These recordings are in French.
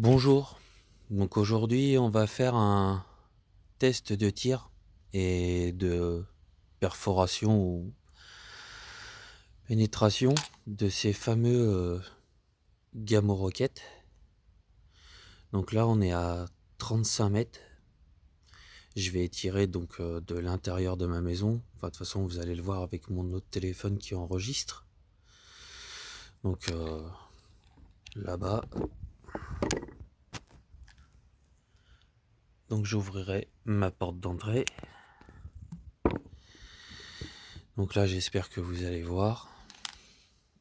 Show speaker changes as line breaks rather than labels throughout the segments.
Bonjour, donc aujourd'hui on va faire un test de tir et de perforation ou pénétration de ces fameux Gamo Rocket. Donc là on est à 35 mètres. Je vais tirer donc de l'intérieur de ma maison. Enfin, de toute façon vous allez le voir avec mon autre téléphone qui enregistre. Donc là-bas. Donc j'ouvrirai ma porte d'entrée. Donc là j'espère que vous allez voir.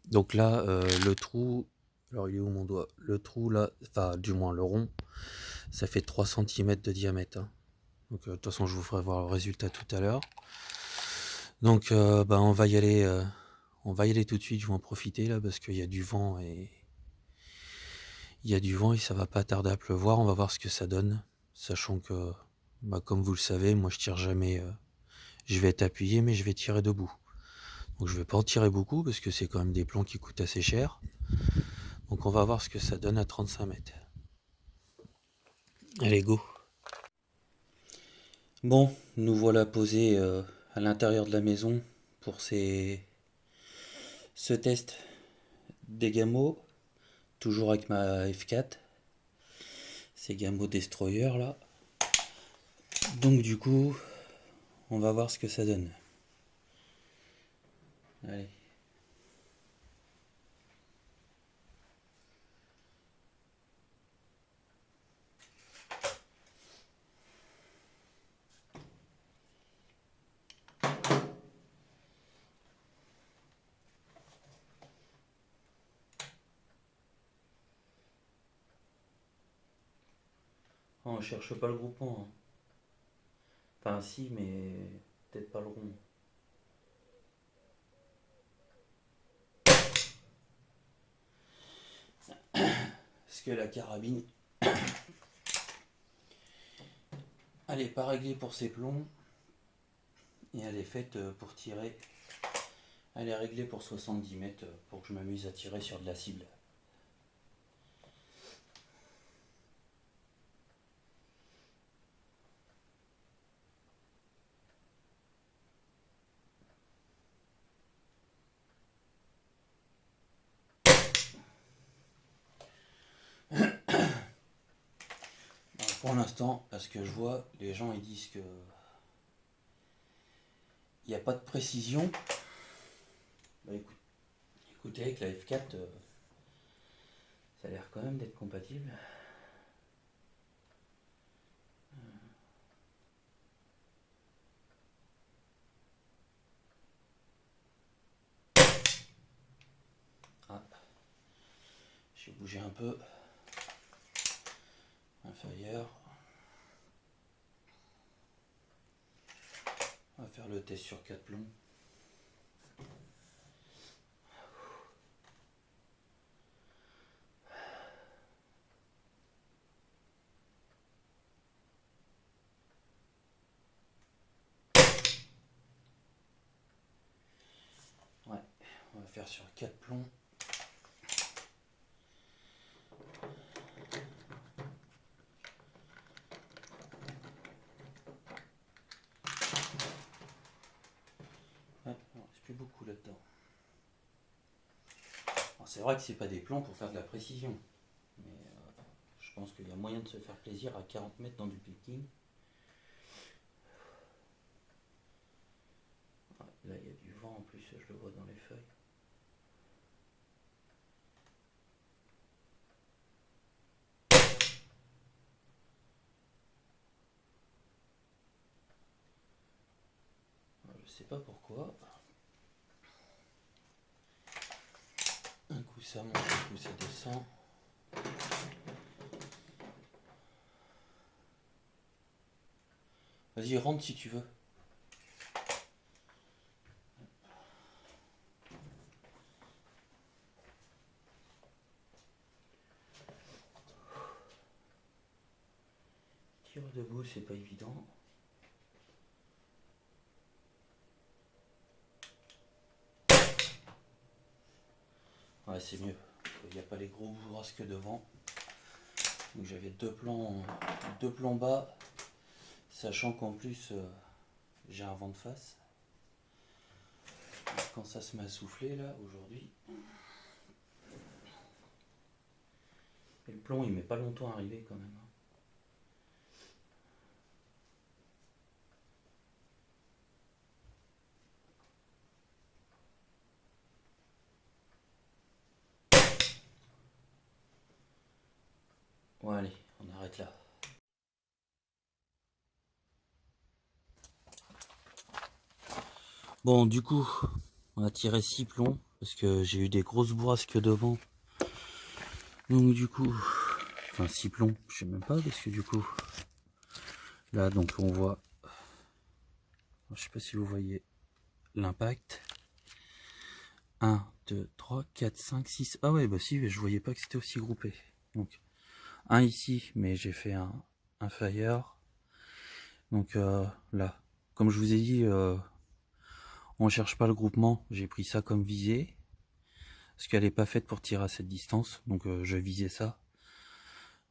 Donc là le trou, alors il est où mon doigt? Le trou là, enfin du moins le rond, ça fait 3 cm de diamètre, hein. Donc de toute façon je vous ferai voir le résultat tout à l'heure. Donc on va y aller, tout de suite. Je vais en profiter là parce qu'il y a du vent et ça va pas tarder à pleuvoir. On va voir ce que ça donne, sachant que comme vous le savez, moi je tire jamais, je vais être appuyé mais je vais tirer debout. Donc je vais pas en tirer beaucoup parce que c'est quand même des plombs qui coûtent assez cher. Donc on va voir ce que ça donne à 35 mètres. Allez, go. Bon, nous voilà posés à l'intérieur de la maison pour ce test des gamos, toujours avec ma F4, ces gamos destroyer là. Donc du coup, on va voir ce que ça donne. Allez. Oh, on cherche pas le groupement, hein. Enfin si, mais peut-être pas le rond. Parce que la carabine, elle est pas réglée pour ses plombs et elle est faite pour tirer. Elle est réglée pour 70 mètres pour que je m'amuse à tirer sur de la cible. Pour l'instant, parce que je vois, les gens ils disent que il n'y a pas de précision. Bah, écoutez, avec la F4, ça a l'air quand même d'être compatible. Ah, j'ai bougé un peu. Inférieur. On va faire le test sur 4 plombs. Ouais, on va faire sur 4 plombs. Ouais, il ne reste plus beaucoup là-dedans. C'est vrai que c'est pas des plans pour faire de la précision, mais je pense qu'il y a moyen de se faire plaisir à 40 mètres dans du picking. Ouais, là il y a du vent en plus, je le vois dans les feuilles. Je sais pas pourquoi. Un coup ça monte, un coup ça descend. Vas-y, rentre si tu veux. Tire debout, c'est pas évident. Ouais, c'est mieux. Il n'y a pas les gros bourrasques devant. Donc j'avais deux plans bas, sachant qu'en plus j'ai un vent de face. Quand ça se met à souffler là aujourd'hui, et le plomb il met pas longtemps à arriver quand même. Bon allez, on arrête là. Bon du coup, on a tiré 6 plombs parce que j'ai eu des grosses bourrasques devant. Donc du coup, enfin 6 plombs, je sais même pas parce que du coup, là donc on voit, je sais pas si vous voyez l'impact. 1, 2, 3, 4, 5, 6. Ah ouais, bah si, je voyais pas que c'était aussi groupé. Donc, un ici, mais j'ai fait un fire. Donc là, comme je vous ai dit, on cherche pas le groupement. J'ai pris ça comme visée. Parce qu'elle est pas faite pour tirer à cette distance. Donc je visais ça.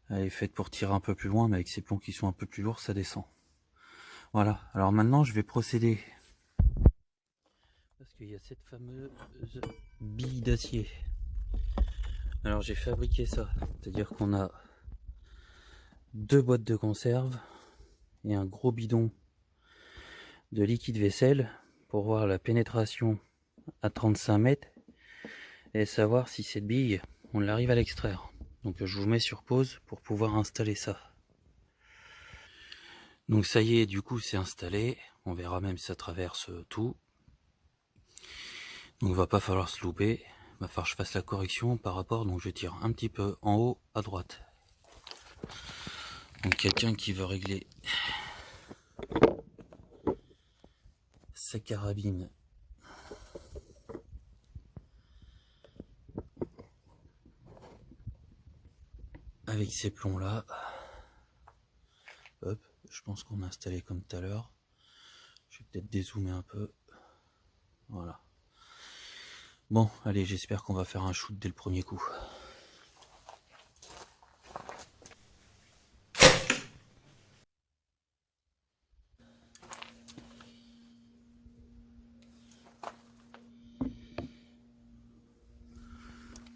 Elle est faite pour tirer un peu plus loin, mais avec ces plombs qui sont un peu plus lourds, ça descend. Voilà. Alors maintenant, je vais procéder. Parce qu'il y a cette fameuse bille d'acier. Alors j'ai fabriqué ça. C'est-à-dire qu'on a 2 boîtes de conserve et un gros bidon de liquide vaisselle pour voir la pénétration à 35 mètres et savoir si cette bille on l'arrive à l'extraire. Donc je vous mets sur pause pour pouvoir installer ça. Donc ça y est, du coup c'est installé. On verra même si ça traverse tout. Donc il va pas falloir se louper. Il va falloir que je fasse la correction par rapport. Donc je tire un petit peu en haut à droite. Donc quelqu'un qui veut régler sa carabine avec ces plombs là. Hop, je pense qu'on a installé comme tout à l'heure. Je vais peut-être dézoomer un peu. Voilà. Bon, allez, j'espère qu'on va faire un shoot dès le premier coup.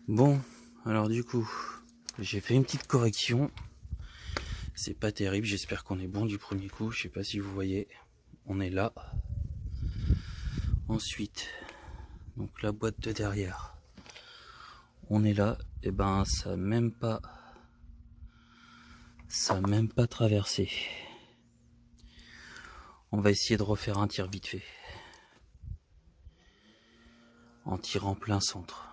Bon, alors du coup, j'ai fait une petite correction. C'est pas terrible, j'espère qu'on est bon du premier coup. Je sais pas si vous voyez, on est là. Ensuite, donc la boîte de derrière, on est là. Et ben, ça a même pas traversé. On va essayer de refaire un tir vite fait. En tirant plein centre.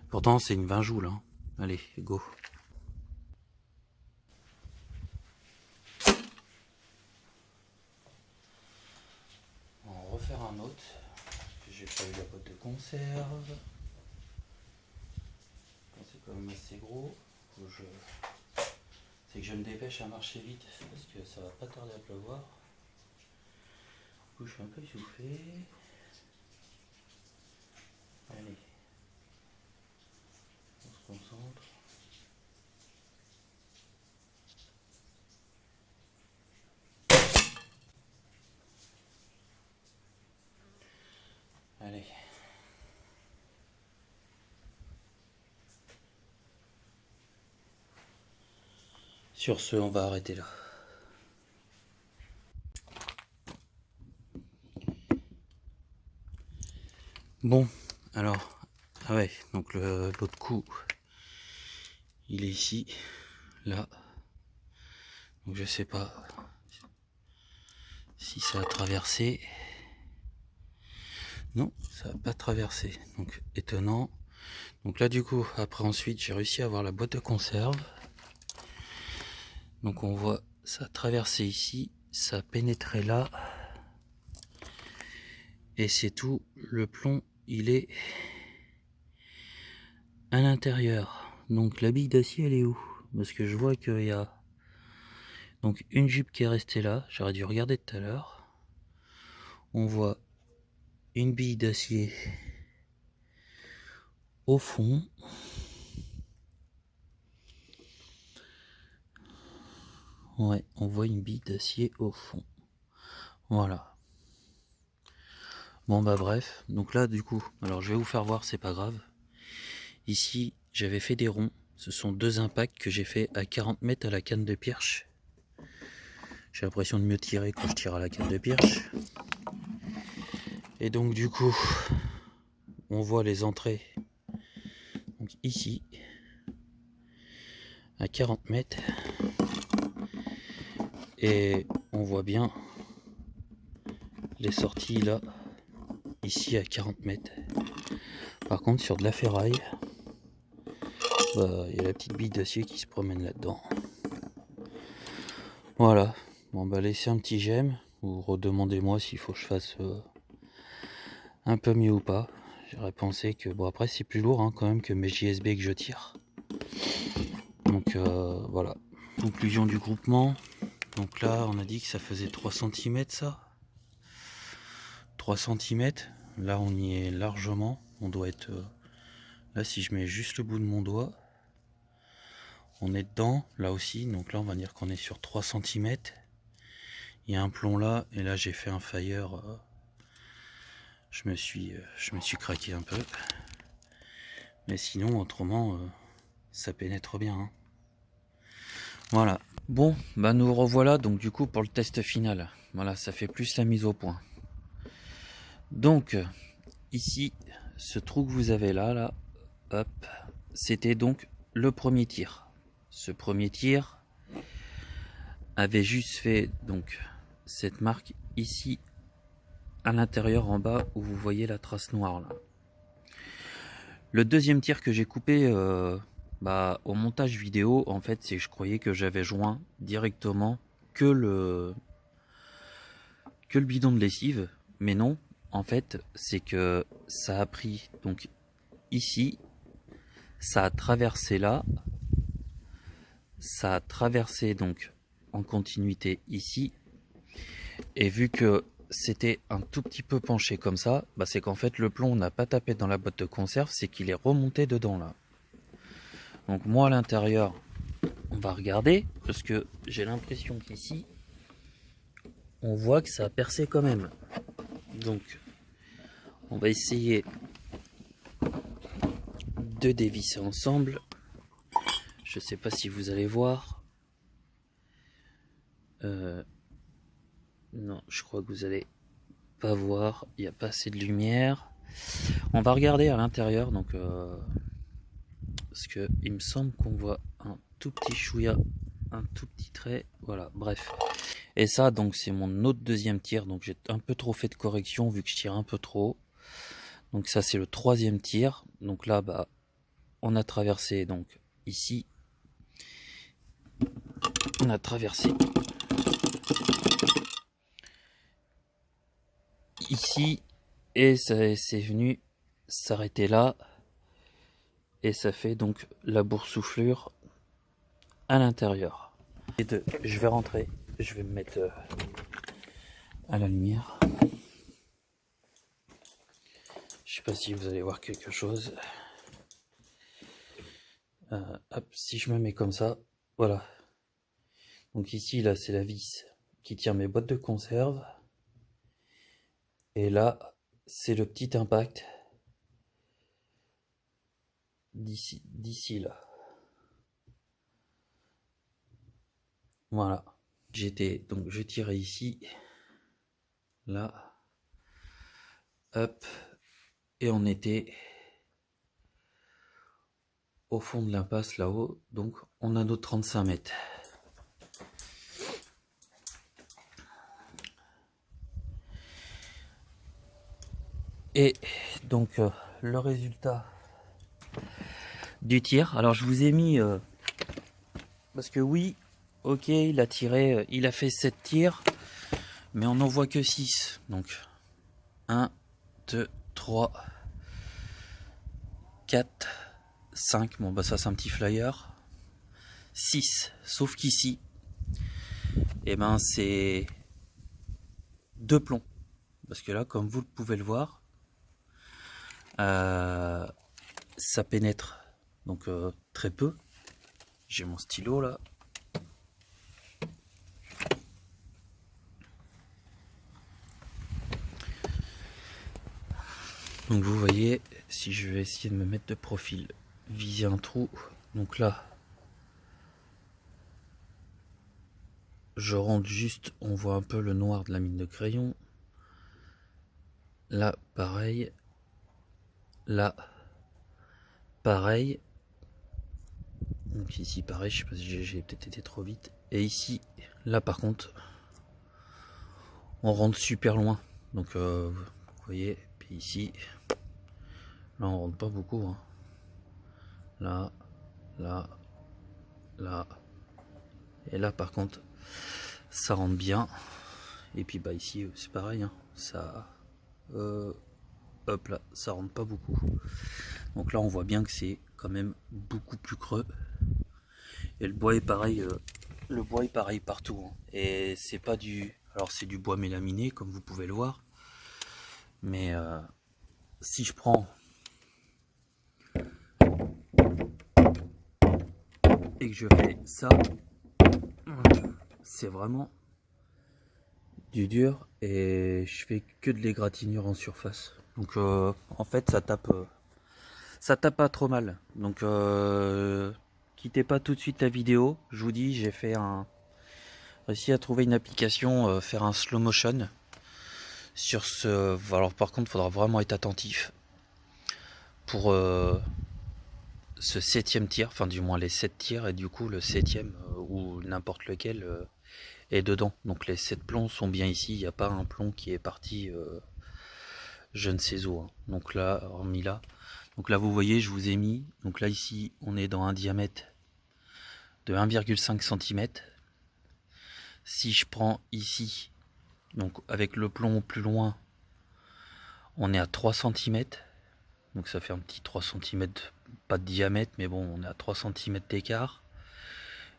Pourtant, c'est une 20 joules. Hein. Allez, go. On va en refaire un autre. J'ai pas eu la boîte de conserve. C'est quand même assez gros. C'est que je me dépêche à marcher vite parce que ça va pas tarder à pleuvoir. Du coup, je suis un peu essoufflé. Allez, on se concentre. Allez. Sur ce, on va arrêter là. Bon, alors, ah ouais, donc l'autre coup, il est ici, là. Donc je sais pas si ça a traversé. Non, ça n'a pas traversé. Donc étonnant. Donc là du coup, après ensuite, j'ai réussi à avoir la boîte de conserve. Donc on voit ça a traversé ici, ça a pénétré là. Et c'est tout, le plomb il est à l'intérieur. Donc la bille d'acier elle est où? Parce que je vois qu'il y a donc une jupe qui est restée là, j'aurais dû regarder tout à l'heure. On voit une bille d'acier au fond. Ouais, on voit une bille d'acier au fond. Voilà. Bon bah bref, donc là du coup, alors je vais vous faire voir, c'est pas grave. Ici, j'avais fait des ronds. Ce sont 2 impacts que j'ai fait à 40 mètres à la canne de Pirch. J'ai l'impression de mieux tirer quand je tire à la canne de Pirch. Et donc du coup, on voit les entrées. Donc ici, à 40 mètres. Et on voit bien les sorties là, ici à 40 mètres. Par contre, sur de la ferraille, bah, y a la petite bille d'acier qui se promène là-dedans. Voilà. Bon bah laissez un petit j'aime, ou redemandez-moi s'il faut que je fasse un peu mieux ou pas. J'aurais pensé que, bon après c'est plus lourd hein, quand même que mes JSB que je tire. Donc voilà. Conclusion du groupement. Donc là on a dit que ça faisait 3 cm ça. 3 cm. Là on y est largement. On doit être... là si je mets juste le bout de mon doigt, on est dedans là aussi. Donc là on va dire qu'on est sur 3 cm. Il y a un plomb là et là j'ai fait un fire. Je me suis craqué un peu. Mais sinon autrement ça pénètre bien. Hein. Voilà. Bon, bah nous revoilà donc du coup pour le test final. Voilà, ça fait plus la mise au point. Donc, ici, ce trou que vous avez là, hop, c'était donc le premier tir. Ce premier tir avait juste fait donc cette marque ici à l'intérieur en bas où vous voyez la trace noire là. Le deuxième tir que j'ai coupé au montage vidéo, en fait, c'est que je croyais que j'avais joint directement que le bidon de lessive, mais non, en fait, c'est que ça a pris donc ici, ça a traversé là, ça a traversé donc en continuité ici, et vu que c'était un tout petit peu penché comme ça, bah c'est qu'en fait le plomb n'a pas tapé dans la boîte de conserve, c'est qu'il est remonté dedans là. Donc moi à l'intérieur, on va regarder, parce que j'ai l'impression qu'ici, on voit que ça a percé quand même. Donc on va essayer de dévisser ensemble. Je sais pas si vous allez voir. Non, je crois que vous allez pas voir. Il n'y a pas assez de lumière. On va regarder à l'intérieur, donc parce que il me semble qu'on voit un tout petit chouïa, un tout petit trait. Voilà, bref. Et ça, donc c'est mon autre deuxième tir. Donc j'ai un peu trop fait de correction vu que je tire un peu trop. Donc ça c'est le troisième tir. Donc là, bah, on a traversé donc ici. On a traversé ici et c'est venu s'arrêter là et ça fait donc la boursouflure à l'intérieur. Je vais rentrer, je vais me mettre à la lumière. Je sais pas si vous allez voir quelque chose. Hop, si je me mets comme ça, voilà. Donc ici là c'est la vis qui tient mes boîtes de conserve. Et là c'est le petit impact d'ici là. Voilà. Donc je tirais ici, là, hop, et on était au fond de l'impasse là-haut, donc on a nos 35 mètres. Et donc le résultat du tir, alors je vous ai mis, parce que oui, ok, il a tiré, il a fait 7 tirs, mais on n'en voit que 6, donc 1, 2, 3, 4, 5, bon bah ça c'est un petit flyer, 6, sauf qu'ici, et ben c'est 2 plombs, parce que là comme vous pouvez le voir, ça pénètre donc très peu. J'ai mon stylo là. Donc vous voyez, si je vais essayer de me mettre de profil, viser un trou, donc là, je rentre juste, on voit un peu le noir de la mine de crayon. Là, pareil. Là, pareil. Donc ici, pareil, je sais pas si j'ai peut-être été trop vite. Et ici, là par contre, on rentre super loin. Donc vous voyez, puis ici, là on rentre pas beaucoup. Hein. Là, là, là. Et là par contre, ça rentre bien. Et puis bah ici, c'est pareil. Hein. Ça... hop là, ça rentre pas beaucoup. Donc là on voit bien que c'est quand même beaucoup plus creux. Et le bois est pareil, partout. Hein. Et c'est pas du... Alors c'est du bois mélaminé comme vous pouvez le voir. Mais si je prends et que je fais ça, c'est vraiment du dur et je fais que de l'égratignure en surface. Donc en fait ça tape pas trop mal. Donc quittez pas tout de suite la vidéo. Je vous dis, j'ai fait réussi à trouver une application, faire un slow motion sur ce. Alors par contre, il faudra vraiment être attentif pour ce 7e tir, enfin du moins les 7 tirs, et du coup le 7e ou n'importe lequel est dedans. Donc les 7 plombs sont bien ici, il n'y a pas un plomb qui est parti je ne sais où. Hein. Donc là, hormis là. Donc là vous voyez, je vous ai mis, donc là ici on est dans un diamètre de 1,5 cm. Si je prends ici, donc avec le plomb plus loin, on est à 3 cm. Donc ça fait un petit 3 cm, pas de diamètre, mais bon, on est à 3 cm d'écart.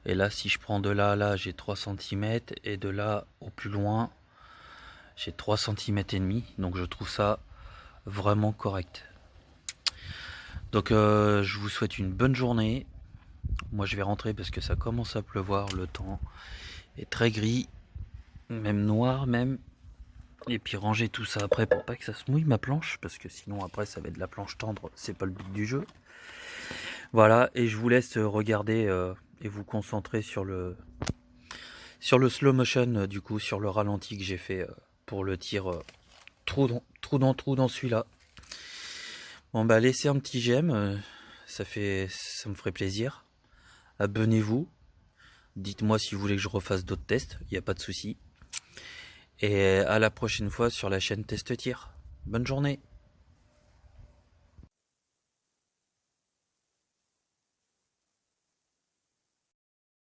Et là, si je prends de là à là, j'ai 3 cm. Et de là au plus loin, j'ai 3 cm et demi. Donc je trouve ça vraiment correct. Donc je vous souhaite une bonne journée. Moi je vais rentrer parce que ça commence à pleuvoir. Le temps est très gris, même noir même. Et puis ranger tout ça après pour pas que ça se mouille ma planche. Parce que sinon après ça va être de la planche tendre. C'est pas le but du jeu. Voilà, et je vous laisse regarder et vous concentrer sur le slow motion, du coup, sur le ralenti que j'ai fait pour le tir trou dans celui-là. Bon bah laissez un petit j'aime, ça me ferait plaisir. Abonnez-vous, dites-moi si vous voulez que je refasse d'autres tests, il n'y a pas de souci. Et à la prochaine fois sur la chaîne Test Tir. Bonne journée.